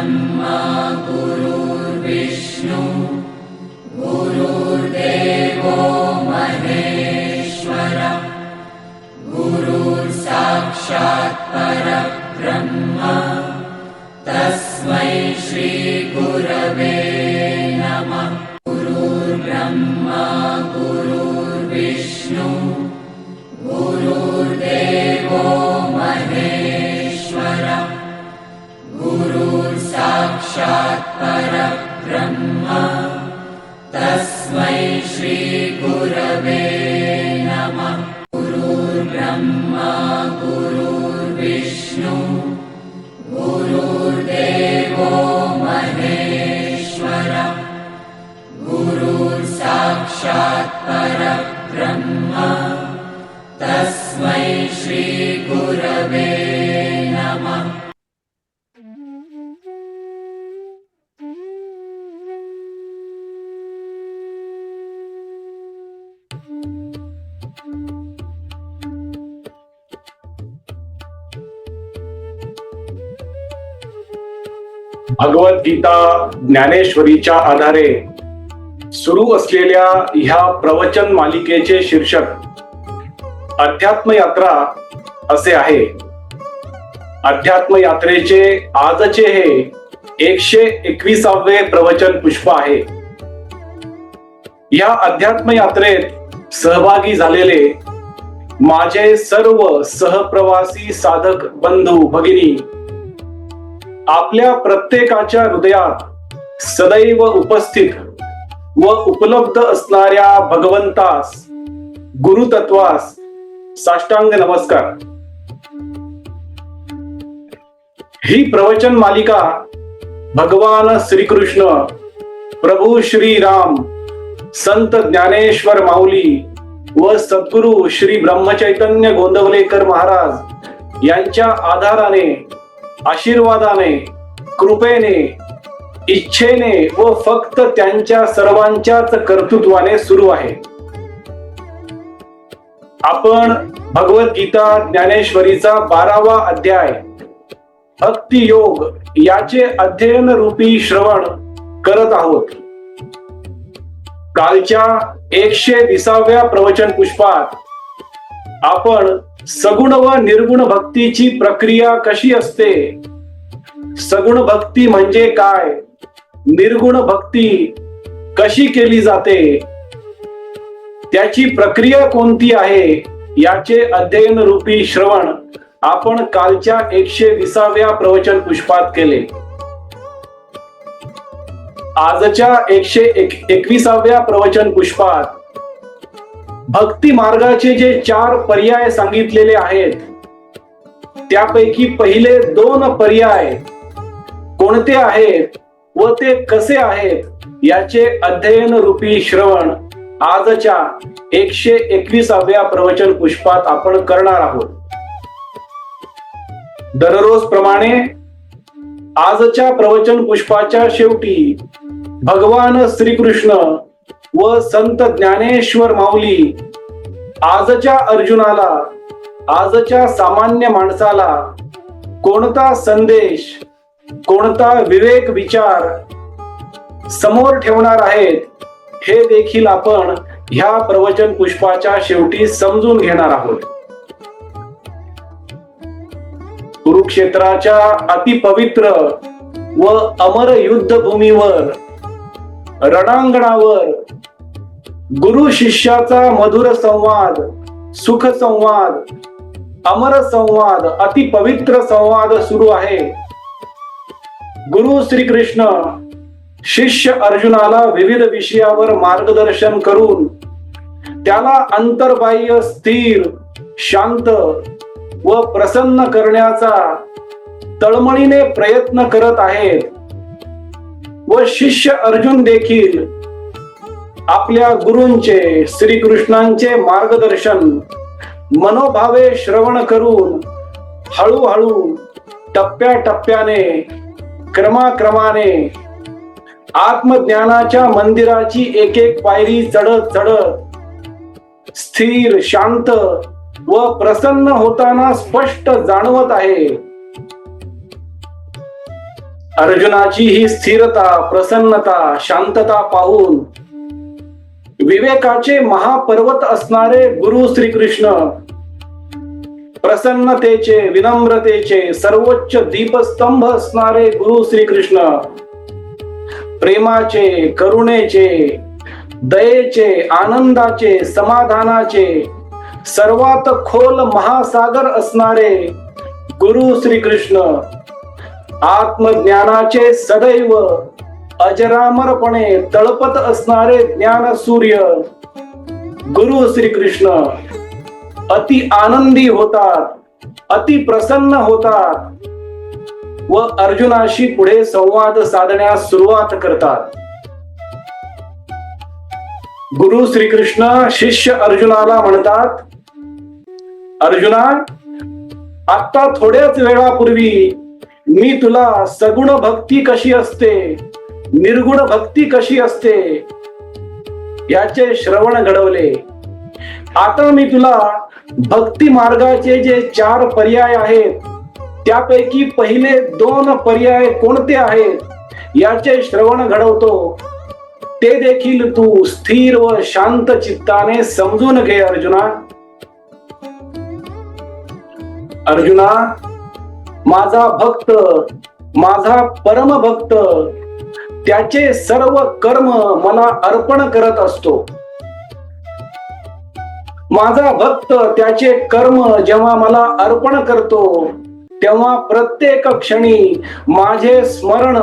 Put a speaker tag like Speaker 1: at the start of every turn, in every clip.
Speaker 1: ब्रह्मा गुरुर्विष्णु गुरुर्देवो महेश्वर गुरुर्साक्षात् परब्रह्म तस्मै श्री गुरवे नमः। गुरुर्ब्रह्मा गुरुर्विष्णु गुरुर्देवो महेश्वर गुरुर्साक्षात् परब्रह्म तस्मै श्री गुरवे नमः। गुरुर्ब्रह्मा गुरुर्विष्णु गुरुर्देवो महेश्वर गुरुर्साक्षात् परब्रह्म तस्मै श्री गुरवे नमः।
Speaker 2: भगवद्गीता ज्ञानेश्वरीच्या आधारे सुरू असलेल्या ह्या प्रवचन मालिकेचे शीर्षक अध्यात्म यात्रा असे आहे। अध्यात्म यात्रेचे आजचे हे 121वे प्रवचन पुष्प आहे। या अध्यात्म यात्रेत सहभागी झालेले माझे सर्व सहप्रवासी साधक बंधू भगिनी आपल्या प्रत्येकाच्या हृदयात सदैव उपस्थित व उपलब्ध असणाऱ्या भगवंतास गुरुतत्वास साष्टांग नमस्कार। ही प्रवचन मालिका भगवान श्रीकृष्ण प्रभू श्री राम संत ज्ञानेश्वर माऊली व सद्गुरु श्री ब्रह्मचैतन्य गोंदवलेकर महाराज यांच्या आधाराने आशीर्वादाने कृपेने इच्छेने व फक्त त्यांच्या सर्वांच्याच कर्तृत्वाने सुरू आहे। आपण भगवद्गीता ज्ञानेश्वरीचा 12वा अध्याय भक्ती योग याचे अध्ययन रूपी श्रवण करत आहोत। कालच्या 120व्या प्रवचन पुष्पात आपण सगुण व निर्गुण भक्तीची प्रक्रिया कशी असते, सगुण भक्ती म्हणजे काय, निर्गुण भक्ती कशी केली जाते, त्याची प्रक्रिया कोणती आहे याचे अध्ययन रूपी श्रवण आपण कालच्या 120व्या प्रवचन पुष्पात केले। आजच्या 121व्या प्रवचन पुष्पात भक्ती मार्गाचे जे 4 पर्याय सांगितलेले आहेत त्यापैकी पहिले 2 पर्याय कोणते आहेत व ते कसे आहेत याचे अध्ययन रूपी श्रवण आजच्या 121व्या प्रवचन पुष्पात आपण करणार आहोत। दररोज प्रमाणे आजच्या प्रवचन पुष्पाच्या शेवटी भगवान श्रीकृष्ण व संत ज्ञानेश्वर माऊली आजच्या अर्जुनाला, आजच्या सामान्य माणसाला कोणता संदेश, कोणता विवेक विचार समोर ठेवणार आहेत हे देखील आपण ह्या प्रवचन पुष्पाच्या शेवटी समजून घेणार आहोत। कुरुक्षेत्राच्या अतिपवित्र व अमर युद्धभूमीवर रणांगणावर गुरु शिष्याचा मधुर संवाद, सुख संवाद, अमर संवाद, अतिपवित्र संवाद सुरू आहे। गुरु श्रीकृष्ण शिष्य अर्जुनाला विविध विषयावर मार्गदर्शन करून त्याला अंतर्बाह्य स्थिर, शांत व प्रसन्न करण्याचा तळमळीने प्रयत्न करत आहेत व शिष्य अर्जुन देखील आपल्या गुरूंचे, श्रीकृष्णांचे मार्गदर्शन मनोभावे श्रवण करून हळूहळू टप्प्याटप्प्याने क्रमाक्रमाने आत्मज्ञानाच्या मंदिराची एक एक पायरी चढत चढत स्थिर, शांत व प्रसन्न होताना स्पष्ट जाणवत आहे। अर्जुनाची ही स्थिरता, प्रसन्नता, शांतता पाहून विवेकाचे महापर्वत असणारे गुरु श्रीकृष्ण, प्रसन्नतेचे, विनम्रतेचे सर्वोच्च दीपस्तंभ असणारे गुरु श्रीकृष्ण, प्रेमाचे, करुणेचे, दयेचे, आनंदाचे, समाधानाचे सर्वात खोल महासागर असणारे गुरु श्रीकृष्ण, आत्मज्ञानाचे सदैव अजरामरपणे तळपत असणारे ज्ञान सूर्य गुरु श्रीकृष्ण अति आनंदी होतात, अति प्रसन्न होतात व अर्जुनाशी पुढे संवाद साधण्यास सुरुवात करतात. गुरु श्रीकृष्ण शिष्य अर्जुनाला म्हणतात, अर्जुना, आता थोड्याच वेळापूर्वी मी तुला सगुण भक्ती कशी असते, निर्गुण भक्ती कशी असते याचे श्रवण घडवले. आता मी तुला भक्ती मार्गाचे जे 4 पर्याय आहेत त्यापैकी पहिले 2 पर्याय कोणते आहेत याचे श्रवण घडवतो. ते देखील तू स्थिर व शांत चित्ताने समजून घे अर्जुना. अर्जुना, माझा भक्त, माझा परम भक्त त्याचे सर्व कर्म मला अर्पण करत असतो. माझा भक्त त्याचे कर्म जेव्हा मला अर्पण करतो तेव्हा प्रत्येक क्षणी माझे स्मरण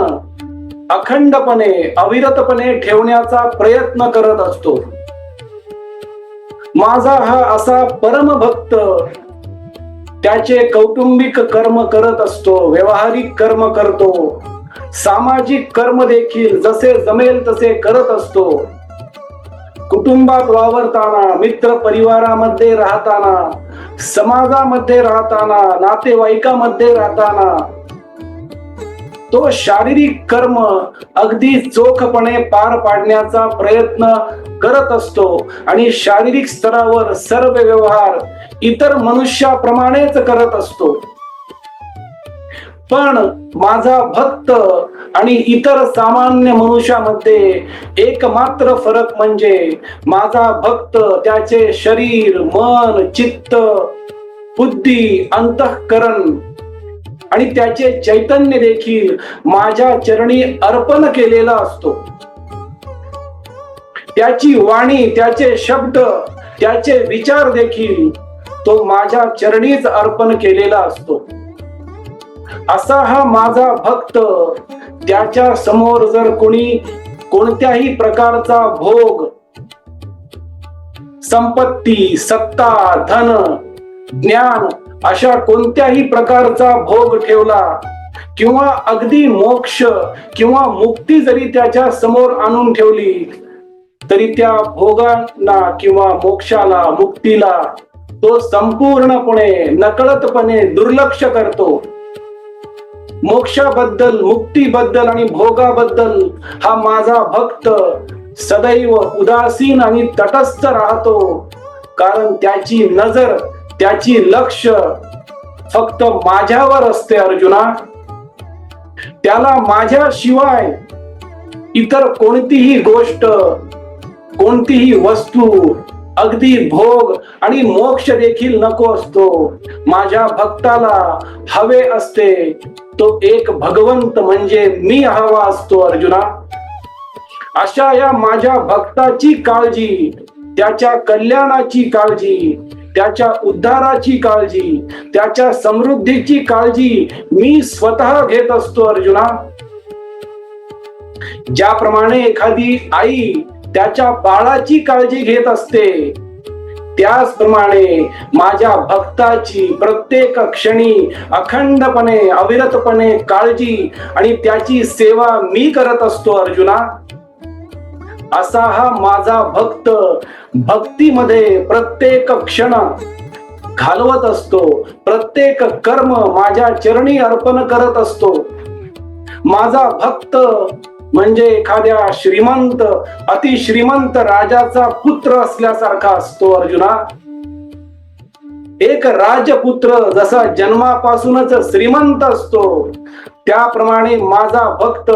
Speaker 2: अखंडपणे, अविरतपणे ठेवण्याचा प्रयत्न करत असतो. माझा हा असा परम भक्त त्याचे कौटुंबिक कर्म करत असतो, व्यवहारिक कर्म करतो, सामाजिक कर्म देखील जसे जमेल तसे करत असतो. कुटुंबात वावरताना, मित्र परिवारामध्ये राहताना, समाजामध्ये राहताना, नातेवाईकामध्ये राहताना तो शारीरिक कर्म अगदी चोखपणे पार पाडण्याचा प्रयत्न करत असतो आणि शारीरिक स्तरावर सर्व व्यवहार इतर मनुष्याप्रमाणेच करत असतो. पण माझा भक्त आणि इतर सामान्य मनुष्यामध्ये एकमात्र फरक म्हणजे माझा भक्त त्याचे शरीर, मन, चित्त, बुद्धी, अंतःकरण आणि त्याचे चैतन्य देखील माझ्या चरणी अर्पण केलेला असतो. त्याची वाणी, त्याचे शब्द, त्याचे विचार देखील तो माझ्या चरणीच अर्पण केलेला असतो. असा हा माझा भक्त, त्याच्या समोर जर कोणी कोणत्याही प्रकारचा भोग, संपत्ती, सत्ता, धन, ज्ञान अशा कोणत्याही प्रकारचा भोग ठेवला किंवा अगदी मोक्ष किंवा मुक्ती जरी त्याच्या समोर आणून ठेवली तरी त्या भोगांना किंवा मोक्षाला, मुक्तीला तो संपूर्णपणे, नकळतपणे दुर्लक्ष करतो. मोक्षाबद्दल, मुक्तीबद्दल आणि भोगाबद्दल हा माझा भक्त सदैव उदासीन आणि तटस्थ राहतो, कारण त्याची नजर, त्याची लक्ष फक्त माझ्यावर असते. अर्जुना, त्याला माझ्याशिवाय इतर कोणतीही गोष्ट, कोणतीही वस्तू, अगदी भोग आणि मोक्ष देखील नको असतो. माझ्या भक्ताला हवे असते तो एक भगवंत म्हणजे मी हवा असतो. अर्जुना, अशा या माझ्या भक्ताची काळजी, त्याच्या कल्याणाची काळजी, त्याच्या उद्धाराची काळजी, त्याच्या समृद्धीची काळजी मी स्वतः घेत असतो. अर्जुना, ज्याप्रमाणे एखादी आई त्याच्या बाळाची काळजी घेत असते त्याचप्रमाणे माझ्या भक्ताची प्रत्येक क्षणी अखंडपणे, अविरतपणे काळजी आणि त्याची सेवा मी करत असतो. अर्जुना, असा हा माझा भक्त भक्तीमध्ये प्रत्येक क्षण घालवत असतो, प्रत्येक कर्म माझ्या चरणी अर्पण करत असतो. माझा भक्त म्हणजे एखाद्या श्रीमंत, अतिश्रीमंत राजाचा पुत्र असल्यासारखा असतो. अर्जुना, एक राजपुत्र जसा जन्मापासूनच श्रीमंत असतो त्याप्रमाणे माझा भक्त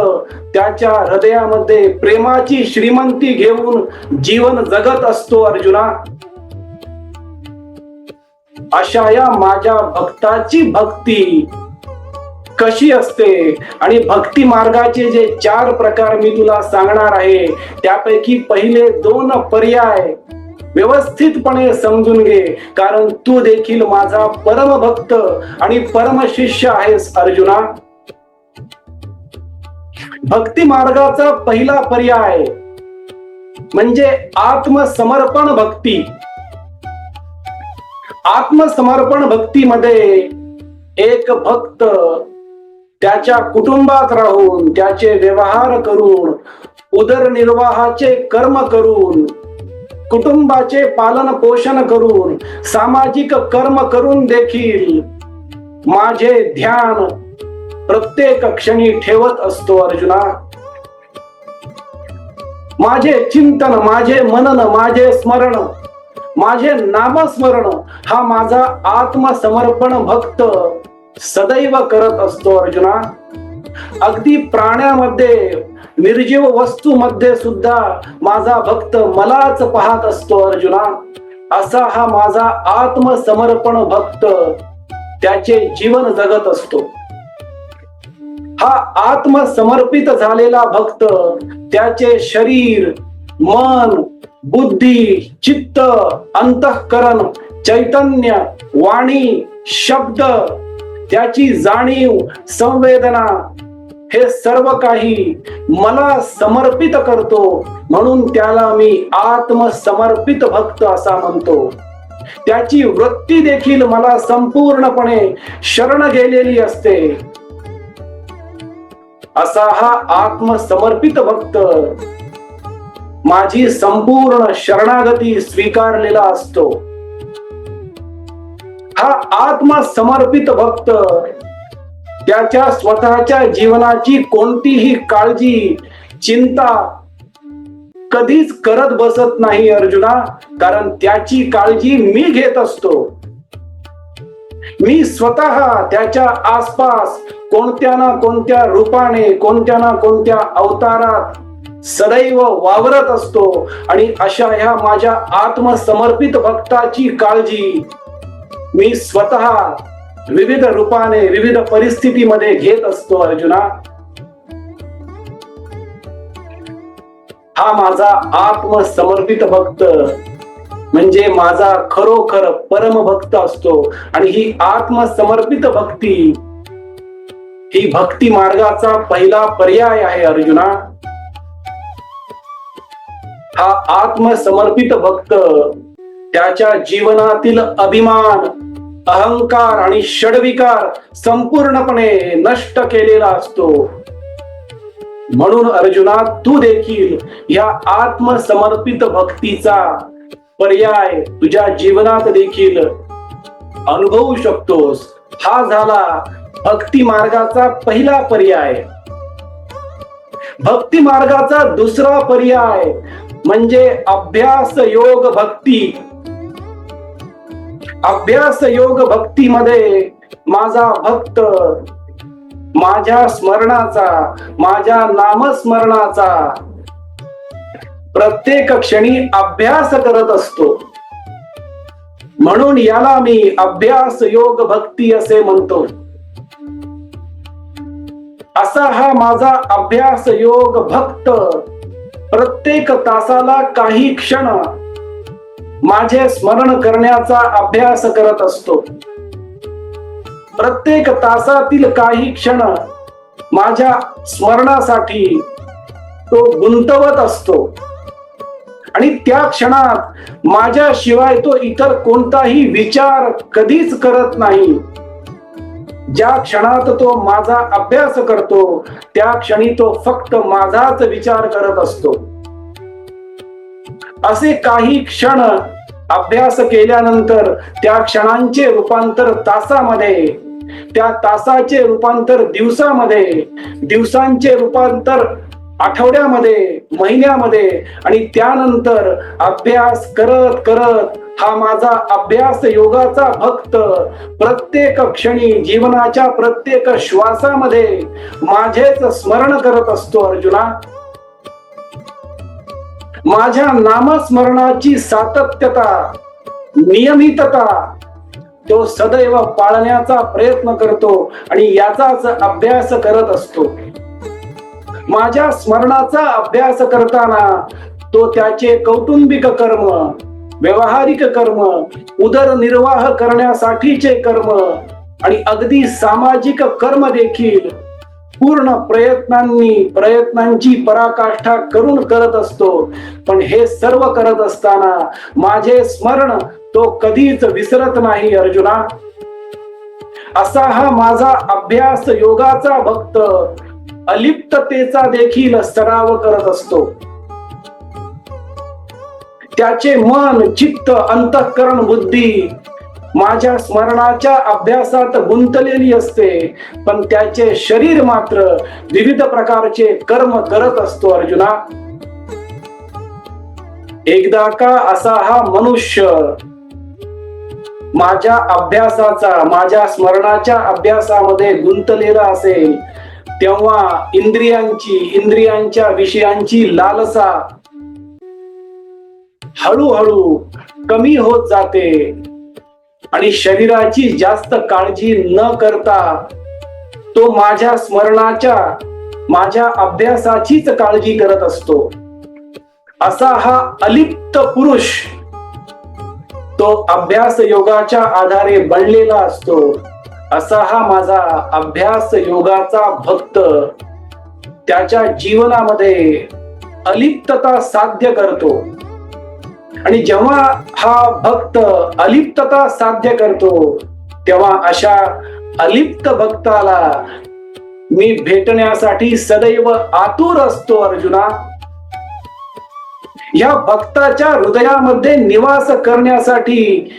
Speaker 2: त्याच्या हृदयामध्ये प्रेमाची श्रीमंती घेऊन जीवन जगत असतो अर्जुना. अशा या माझ्या भक्ताची भक्ती कशी असते आणि भक्ती मार्गाचे जे 4 प्रकार मी तुला सांगणार आहे त्यापैकी पहिले 2 पर्याय व्यवस्थितपणे समजून घे, कारण तू देखील माझा परम भक्त आणि परम शिष्य आहेस अर्जुना. भक्ती मार्गाचा पहिला पर्याय म्हणजे आत्मसमर्पण भक्ती. आत्मसमर्पण भक्तीमध्ये एक भक्त त्याच्या कुटुंबात राहून, त्याचे व्यवहार करून, उदरनिर्वाहाचे कर्म करून, कुटुंबाचे पालन पोषण करून, सामाजिक कर्म करून देखील माझे ध्यान प्रत्येक क्षणी ठेवत असतो अर्जुना. माझे चिंतन, माझे मनन, माझे स्मरण, माझे नामस्मरण हा माझा आत्मसमर्पण भक्त सदैव करत असतो अर्जुना. अगदी प्राण्यामध्ये, निर्जीव वस्तूमध्ये सुद्धा माझा भक्त मलाच पाहत असतो अर्जुना. असा हा माझा आत्मसमर्पण भक्त त्याचे जीवन जगत असतो. हा आत्मसमर्पित झालेला भक्त त्याचे शरीर, मन, बुद्धी, चित्त, अंतःकरण, चैतन्य, वाणी, शब्द, त्याची जाणीव, संवेदना हे सर्व काही मला समर्पित करतो, म्हणून त्याला मी आत्मसमर्पित भक्त असा म्हणतो. त्याची वृत्ती देखील मला संपूर्णपणे शरण गेलेली असते. असा हा आत्मसमर्पित भक्त माझी संपूर्ण शरणागती स्वीकारलेला असतो. हा आत्मसमर्पित भक्त त्याच्या स्वतःच्या जीवनाची कोणतीही काळजी, चिंता कधीच करत बसत नाही अर्जुना, कारण त्याची काळजी मी घेत असतो. मी स्वतः त्याच्या आसपास कोणत्या ना कोणत्या रूपाने, कोणत्या ना कोणत्या अवतारात सदैव वावरत असतो आणि अशा ह्या माझ्या आत्मसमर्पित भक्ताची काळजी मी स्वतः विविध रूपाने, विविध परिस्थितीमध्ये घेत असतो अर्जुना. हा माझा आत्मसमर्पित भक्त म्हणजे माझा खरोखर परम भक्त असतो. आणि ही आत्मसमर्पित भक्ती ही भक्ती मार्गाचा पहिला पर्याय आहे अर्जुना. हा आत्मसमर्पित भक्त त्याच्या जीवनातील अभिमान, अहंकार आणि षड्विकार संपूर्णपणे नष्ट केलेला असतो. म्हणून अर्जुना, तू देखील या आत्मसमर्पित भक्तीचा पर्याय तुझ्या जीवनात देखील अनुभवू शकतोस. हा झाला भक्ती मार्गाचा पहिला पर्याय. भक्ती मार्गाचा दुसरा पर्याय म्हणजे अभ्यास योग भक्ती. अभ्यास योग भक्तीमध्ये माझा भक्त माझ्या स्मरणाचा, माझ्या नामस्मरणाचा प्रत्येक क्षणी अभ्यास करत असतो. म्हणून याला मी अभ्यास योग भक्ती असे म्हणतो. असा हा माझा अभ्यास योग भक्त प्रत्येक तासाला काही क्षण माझे स्मरण करण्याचा अभ्यास करत असतो. प्रत्येक तासातील काही क्षण माझ्या स्मरणासाठी तो गुंतवत असतो आणि त्या क्षणात माझ्याशिवाय तो इतर कोणताही विचार कधीच करत नाही. ज्या क्षणात तो माझा अभ्यास करतो त्या क्षणी तो फक्त माझाच विचार करत असतो. असे काही क्षण अभ्यास केल्यानंतर त्या क्षणांचे रूपांतर तासामध्ये, त्या तासाचे रूपांतर दिवसामध्ये, दिवसांचे रूपांतर आठवड्यामध्ये, महिन्यामध्ये आणि त्यानंतर अभ्यास करत करत हा माझा अभ्यास योगाचा भक्त प्रत्येक क्षणी जीवनाच्या प्रत्येक श्वासामध्ये माझेच स्मरण करत असतो अर्जुना. माझ्या नामस्मरणाची सातत्यता, नियमितता तो सदैव पाळण्याचा प्रयत्न करतो आणि याचाच अभ्यास करत असतो. माझ्या स्मरणाचा अभ्यास करताना तो त्याचे कौटुंबिक कर्म, व्यवहारिक कर्म, उदरनिर्वाह करण्यासाठीचे कर्म आणि अगदी सामाजिक कर्म देखील पूर्ण प्रयत्नांची पराकाष्ठा करून करत असतो. पण हे सर्व करत असताना माझे स्मरण तो कधीच विसरत नाही अर्जुना. असा हा माझा अभ्यास योगाचा भक्त अलिप्ततेचा देखील सराव करत असतो. त्याचे मन, चित्त, अंतःकरण, बुद्धी माझ्या स्मरणाच्या अभ्यासात गुंतलेली असते, पण त्याचे शरीर मात्र विविध प्रकारचे कर्म करत असतो अर्जुना. एकदा का असा हा मनुष्य माझ्या अभ्यासाचा, माझ्या स्मरणाच्या अभ्यासामध्ये गुंतलेला असेल, तेव्हा इंद्रियांच्या विषयांची लालसा हळूहळू कमी होत जाते आणि शरीराची जास्त काळजी न करता तो माझ्या स्मरणाच्या, माझ्या अभ्यासाचीच काळजी करत असतो. असा हा अलिप्त पुरुष तो अभ्यास योगाच्या आधारे बनलेला असतो. असा हा माझा अभ्यास योगाचा भक्त त्याच्या जीवनामध्ये अलिप्तता साध्य करतो. आणि जेव्हा हा भक्त अलिप्तता साध्य करतो, तेव्हा अशा अलिप्त भक्ताला मी भेटण्यासाठी सदैव आतुर असतो अर्जुना. या भक्ताच्या हृदयामध्ये निवास करण्यासाठी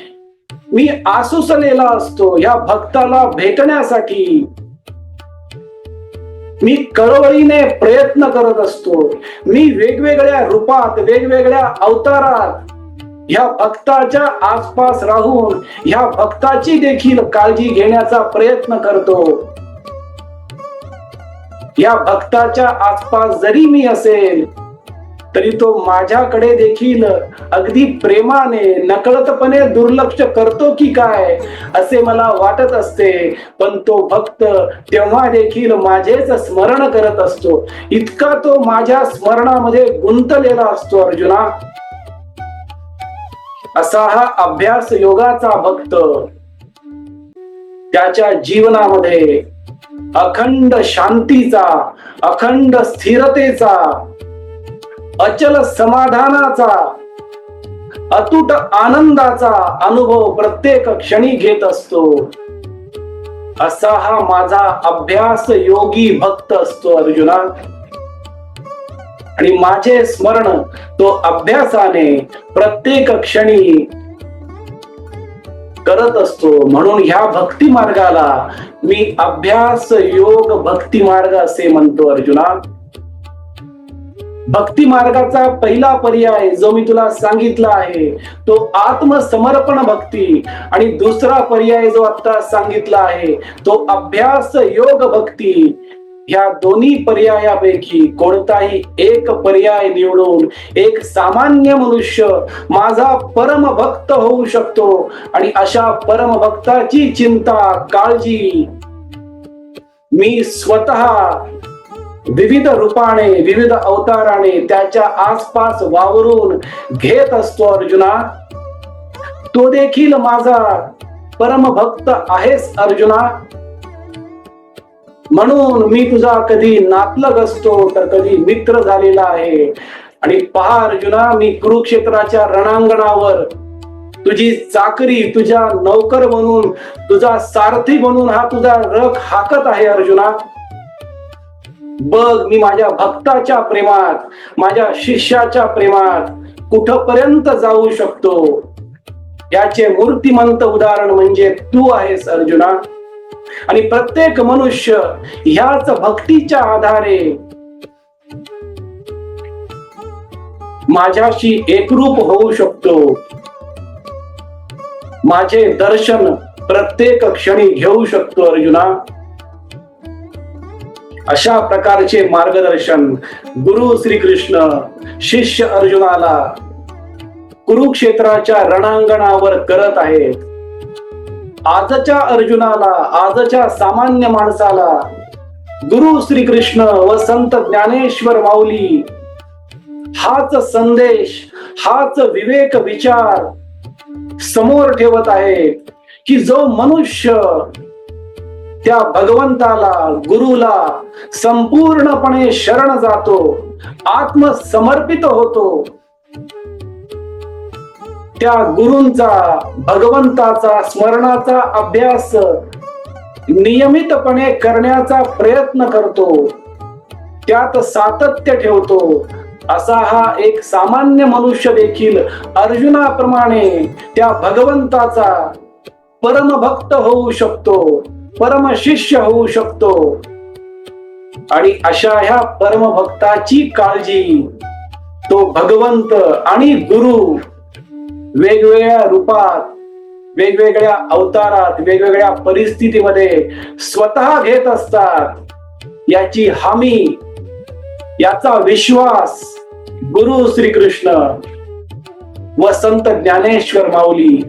Speaker 2: मी आसुसलेला असतो. या भक्ताला भेटण्यासाठी मी कळवळीने प्रयत्न करत असतो. मी वेगवेगळ्या रूपात, वेगवेगळ्या अवतारात ह्या भक्ताच्या आसपास राहून ह्या भक्ताची देखील काळजी घेण्याचा प्रयत्न करतो. या भक्ताच्या आसपास जरी मी असेल तरी तो माझ्याकडे देखील अगदी प्रेमाने, नकळतपणे दुर्लक्ष करतो की काय असे मला वाटत असते. पण तो भक्त तेव्हा देखील माझेच स्मरण करत असतो. इतका तो माझ्या स्मरणामध्ये गुंतलेला असतो अर्जुना. असा हा अभ्यास योगाचा भक्त त्याच्या जीवनामध्ये अखंड शांतीचा, अखंड स्थिरतेचा, अचल समाधानाचा, अतूट आनंदाचा अनुभव प्रत्येक क्षणी घेत असतो. असा हा माझा अभ्यास योगी भक्त असतो अर्जुना. आणि माझे स्मरण तो अभ्यासाने प्रत्येक क्षणी करत असतो. म्हणून ह्या भक्ती मार्गाला मी अभ्यास योग भक्ती मार्ग असे म्हणतो अर्जुना. भक्ती मार्गाचा पहिला पर्याय जो मी तुला सांगितला आहे तो आत्मसमर्पण भक्ती, आणि दुसरा पर्याय जो आता सांगितला आहे तो अभ्यास योग भक्ती. या दोन्ही पर्यायापैकी कोणताही एक पर्याय निवडून एक सामान्य मनुष्य माझा परम भक्त होऊ शकतो. आणि अशा परम भक्ताची चिंता, काळजी मी स्वतः विविध रूपाने, विविध अवताराने त्याच्या आसपास वावरून घेत असतो अर्जुना. तो देखील माझा परम भक्त आहेस अर्जुना. म्हणून मी तुझा कधी नातलग असतो तर कधी मित्र झालेला आहे. आणि पहा अर्जुना, मी कुरुक्षेत्राच्या रणांगणावर तुझी चाकरी, तुझ्या नौकर म्हणून, तुझा सारथी म्हणून हा तुझा रथ हाकत आहे अर्जुना. बघ, मी माझ्या भक्ताच्या प्रेमात, माझ्या शिष्याच्या प्रेमात कुठपर्यंत जाऊ शकतो. याचे मूर्तिमंत उदाहरण म्हणजे तू आहेस अर्जुना. आणि प्रत्येक मनुष्य ह्याच भक्तीच्या आधारे माझ्याशी एकरूप होऊ शकतो. माझे दर्शन प्रत्येक क्षणी घेऊ शकतो अर्जुना. अशा प्रकारचे मार्गदर्शन गुरु श्रीकृष्ण शिष्य अर्जुनाला कुरुक्षेत्राच्या रणांगणावर करत आहेत. आजच्या अर्जुनाला, आजच्या सामान्य माणसाला गुरु श्रीकृष्ण व संत ज्ञानेश्वर माऊली हाच संदेश, हाच विवेक विचार समोर ठेवत आहेत की जो मनुष्य त्या भगवंताला, गुरुला संपूर्णपणे शरण जातो, आत्मसमर्पित होतो, त्या गुरूंचा, भगवंताचा स्मरणाचा अभ्यास नियमितपणे करण्याचा प्रयत्न करतो, त्यात सातत्य ठेवतो, असा हा एक सामान्य मनुष्य देखील अर्जुनाप्रमाणे त्या भगवंताचा परमभक्त होऊ शकतो, परमशिष्य होऊ शकतो. आणि अशा ह्या परमभक्ताची काळजी तो भगवंत आणि गुरु वेगवेगळ्या रूपात, वेगवेगळ्या अवतारात, वेगवेगळ्या परिस्थितीमध्ये स्वतः घेत असतात. याची हमी, याचा विश्वास गुरु श्रीकृष्ण व संत ज्ञानेश्वर माऊली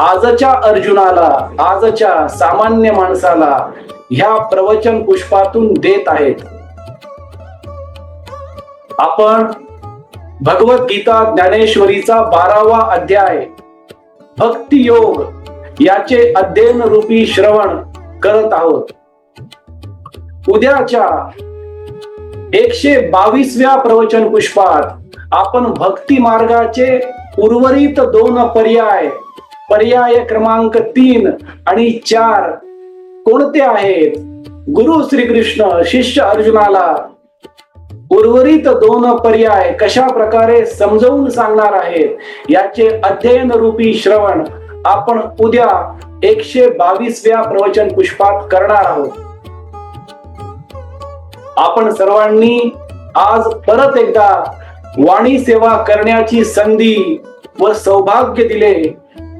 Speaker 2: आजच्या अर्जुनाला, आजच्या सामान्य माणसाला ह्या प्रवचन पुष्पातून देत आहेत. आपण भगवद्गीता ज्ञानेश्वरीचा 12वा अध्याय भक्ती योग याचे अध्ययन रूपी श्रवण करत आहोत. उद्याच्या 122व्या प्रवचन पुष्पात आपण भक्ती मार्गाचे उर्वरित 2 पर्याय क्रमांक 3 आणि 4 कोणते आहेत, गुरु श्रीकृष्ण शिष्य अर्जुनाला उर्वरित 2 पर्याय कशा प्रकारे समजावून सांगणार आहेत, याचे अध्ययन रूपी श्रवण आपण उद्या 122व्या प्रवचन पुष्पात करणार आहोत. आपण सर्वांनी आज परत एकदा वाणी सेवा करण्याची संधी व सौभाग्य दिले,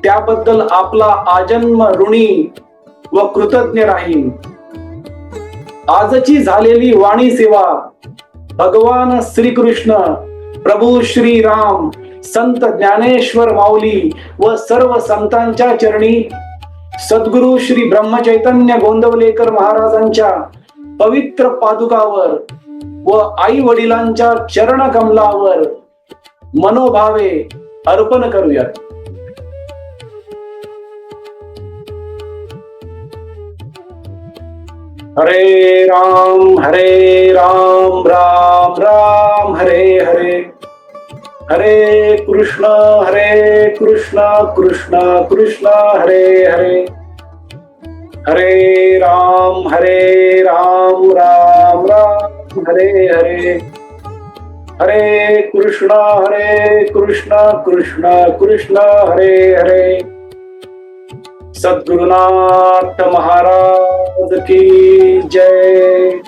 Speaker 2: त्याबद्दल आपला आजन्म ऋणी व कृतज्ञ राहील. आजची झालेली वाणी सेवा भगवान श्रीकृष्ण, प्रभू श्री राम, संत ज्ञानेश्वर माऊली व सर्व संतांच्या चरणी, सद्गुरु श्री ब्रह्मचैतन्य गोंदवलेकर महाराजांच्या पवित्र पादुकावर व आई वडिलांच्या चरण कमलावर मनोभावे अर्पण करूयात. हरे राम राम राम हरे हरे, हरे कृष्ण कृष्ण कृष्ण हरे हरे, हरे राम राम राम हरे हरे, हरे कृष्ण कृष्ण कृष्ण हरे हरे. सद्गुरुनाथ महाराज की जय.